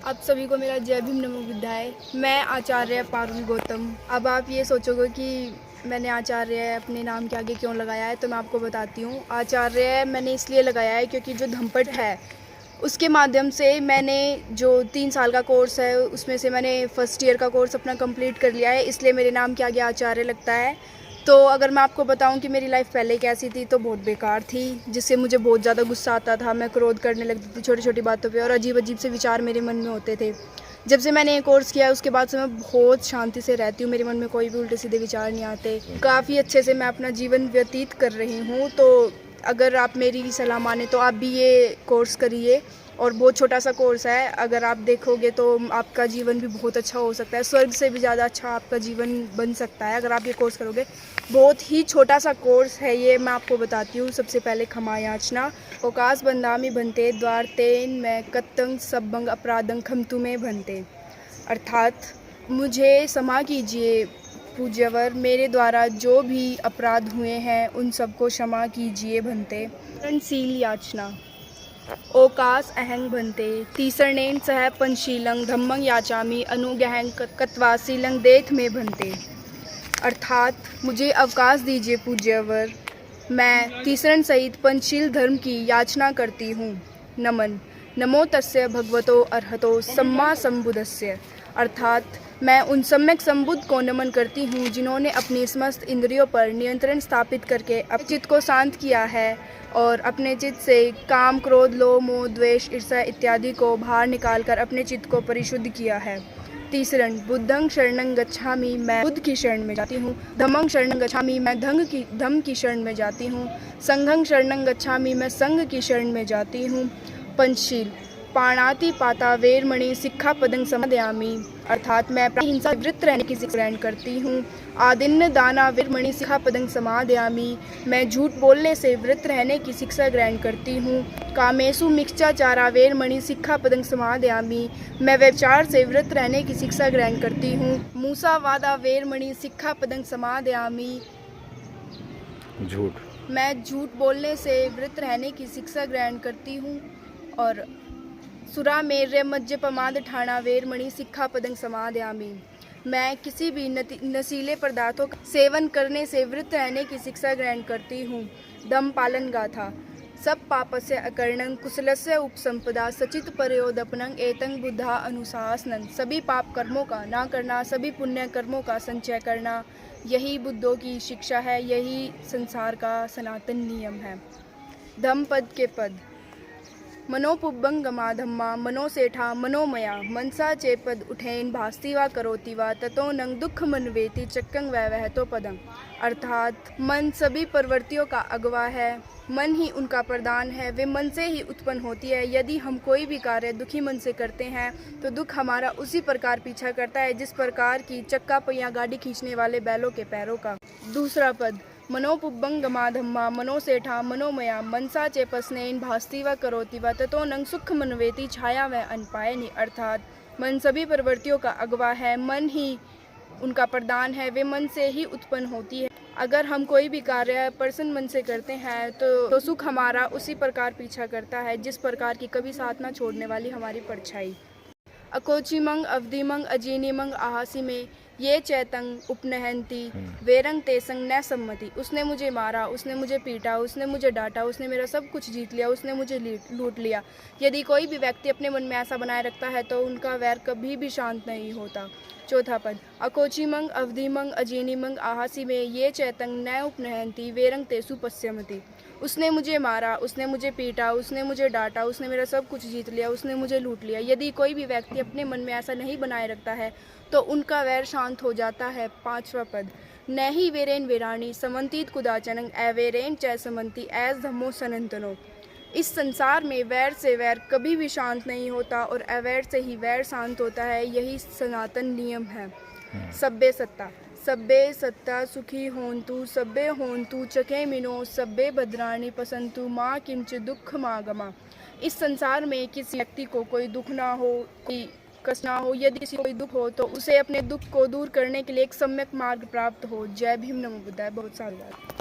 आप सभी को मेरा जय भीम नमो बुद्धाय। मैं आचार्य पारुल गौतम। अब आप ये सोचोगे कि मैंने आचार्य अपने नाम के आगे क्यों लगाया है, तो मैं आपको बताती हूँ। आचार्य मैंने इसलिए लगाया है क्योंकि जो धम्पट है उसके माध्यम से मैंने जो 3 साल का कोर्स है उसमें से मैंने फर्स्ट ईयर का कोर्स अपना कंप्लीट कर लिया है, इसलिए मेरे नाम के आगे आचार्य लगता है। तो अगर मैं आपको बताऊं कि मेरी लाइफ पहले कैसी थी, तो बहुत बेकार थी, जिससे मुझे बहुत ज़्यादा गुस्सा आता था। मैं क्रोध करने लगती थी छोटी छोटी बातों पे और अजीब अजीब से विचार मेरे मन में होते थे। जब से मैंने ये कोर्स किया है उसके बाद से मैं बहुत शांति से रहती हूँ। मेरे मन में कोई भी उल्टे सीधे विचार नहीं आते। काफ़ी अच्छे से मैं अपना जीवन व्यतीत कर रही हूँ। तो अगर आप मेरी सलाह माने तो आप भी ये कोर्स करिए। और बहुत छोटा सा कोर्स है, अगर आप देखोगे तो आपका जीवन भी बहुत अच्छा हो सकता है। स्वर्ग से भी ज़्यादा अच्छा आपका जीवन बन सकता है अगर आप ये कोर्स करोगे। बहुत ही छोटा सा कोर्स है ये, मैं आपको बताती हूँ। सबसे पहले क्षमा याचना। ओकाश बंदामी भंते द्वार तेन मैं कत्तंग सब्बंग अपराधंग खमतु में भंते, अर्थात मुझे क्षमा कीजिए पूज्यवर, मेरे द्वारा जो भी अपराध हुए हैं उन सबको क्षमा कीजिए भंते। शील याचना। ओकास अहंग भंते तीसरणेन सह पंचशीलं धम्मं याचामी अनुगहंग कत्वाशीलं देथ में भंते, अर्थात मुझे अवकाश दीजिए पूज्यवर, मैं तीसरण सहित पंचशील धर्म की याचना करती हूँ। नमन। नमो तस्य भगवतो अर्हतो सम्मा संबुद्धस्य, अर्थात मैं उन सम्यक संबुद्ध को नमन करती हूँ जिन्होंने अपनी समस्त इंद्रियों पर नियंत्रण स्थापित करके अपने चित्त को शांत किया है और अपने चित्त से काम, क्रोध, लोभ, मोह, द्वेष, ईर्ष्या इत्यादि को बाहर निकालकर अपने चित्त को परिशुद्ध किया है। तीसरण बुद्धं शरणं गच्छामि, मैं बुद्ध की शरण में जाती हूँ। धम्मं शरणं गच्छामि, मैं धम्म की शरण में जाती हूँ। संघं शरणं गच्छामि, मैं संघ की शरण में जाती हूँ। पंचशील। पाणाति पाता वेरमणि सिक्खापदं समादयामि, अर्थात मैं हिंसा वृत्त रहने की शिक्षा ग्रहण करती हूँ। आदिन्न दाना वेरमणि सिक्खापदं समादयामि, मैं झूठ बोलने से वृत्त रहने की शिक्षा ग्रहण करती हूँ। कामेषु मिच्छाचारा वेरमणि सिक्खापदं समादयामि, मैं व्यभिचार से वृत्त रहने की शिक्षा ग्रहण करती हूँ। मूसावादा वेरमणि सिक्खापदं समादयामि, झूठ, मैं झूठ बोलने से वृत्त रहने की शिक्षा ग्रहण करती हूँ। और सुरा मेर्य मज्ज पमाद ठाणा वेरमणि सिक्खापदं समादयामि, मैं किसी भी नशीले पदार्थों का सेवन करने से वृत्त रहने की शिक्षा ग्रहण करती हूँ। दम पालन गाथा। सब पापस्य अकर्णं कुशलस्य उपसंपदा सचित परयोदपनं एतं बुद्धा अनुशासनं, सभी पाप कर्मों का ना करना, सभी पुण्य कर्मों का संचय करना, यही बुद्धों की शिक्षा है, यही संसार का सनातन नियम है। धम्म पद के पद। मनोपुब्बं गमा धम्मा मनोसेठा मनोमया, मनसा चेपद उठैन भास्ति वा करोति वा ततो नंग दुख मनवेति चक्कं वैवहतो पदं, अर्थात मन सभी प्रवृत्तियों का अगवा है, मन ही उनका प्रधान है, वे मन से ही उत्पन्न होती है। यदि हम कोई भी कार्य दुखी मन से करते हैं तो दुख हमारा उसी प्रकार पीछा करता है जिस प्रकार की चक्का पहिया गाड़ी खींचने वाले बैलों के पैरों का। दूसरा पद। मनोपुब्बं गमा धम्मा मनोसेठा मनोमया, मनसा चेपस्नेन भास्ति व करोति व ततो नंग सुख मनवेति छाया व अनपायनि, अर्थात मन सभी प्रवृत्तियों का अगवा है, मन ही उनका प्रधान है, वे मन से ही उत्पन्न होती है। अगर हम कोई भी कार्य प्रसन्न मन से करते हैं तो सुख हमारा उसी प्रकार पीछा करता है जिस प्रकार की कभी साथ न छोड़ने वाली हमारी परछाई। अकोचिमंग अवधिमंग अजीनिमंग आहासी में ये चैतंग उपनहंती वेरंग तेसंग न सम्मति, उसने मुझे मारा, उसने मुझे पीटा, उसने मुझे डांटा, उसने मेरा सब कुछ जीत लिया, उसने मुझे लूट लिया। यदि कोई भी व्यक्ति अपने मन में ऐसा बनाए रखता है तो उनका वैर कभी भी शांत नहीं होता। चौथा पद। अकोचिमंग अवधिमंग अजीनिमंग आहासी में ये चैतंग न उपनहंती वेरंग तेसु पश्यमति, उसने मुझे मारा, उसने मुझे पीटा, उसने मुझे डांटा, उसने मेरा सब कुछ जीत लिया, उसने मुझे लूट लिया। यदि कोई भी व्यक्ति अपने मन में ऐसा नहीं बनाए रखता है तो उनका वैर शांत हो जाता है। पांचवा पद। न ही वेरेन वेराणी समन्तीत कुदाचनं अवेरेन च समन्ति एस धम्मो सनातनो, इस संसार में वैर से वैर कभी भी शांत नहीं होता और अवैर से ही वैर शांत होता है, यही सनातन नियम है। सब्बे सत्ता। सब्बे सत्ता सुखी होन्तु सब्बे होन्तु चखे मिनो सब्बे भद्राणि पसंतु माँ किंचित दुख मागमा, इस संसार में किसी व्यक्ति को कोई दुख ना हो, कोई कष्ट ना हो। यदि किसी को कोई दुख हो तो उसे अपने दुख को दूर करने के लिए एक सम्यक मार्ग प्राप्त हो। जय भीम नमो बुद्धाय। बहुत सारी बात।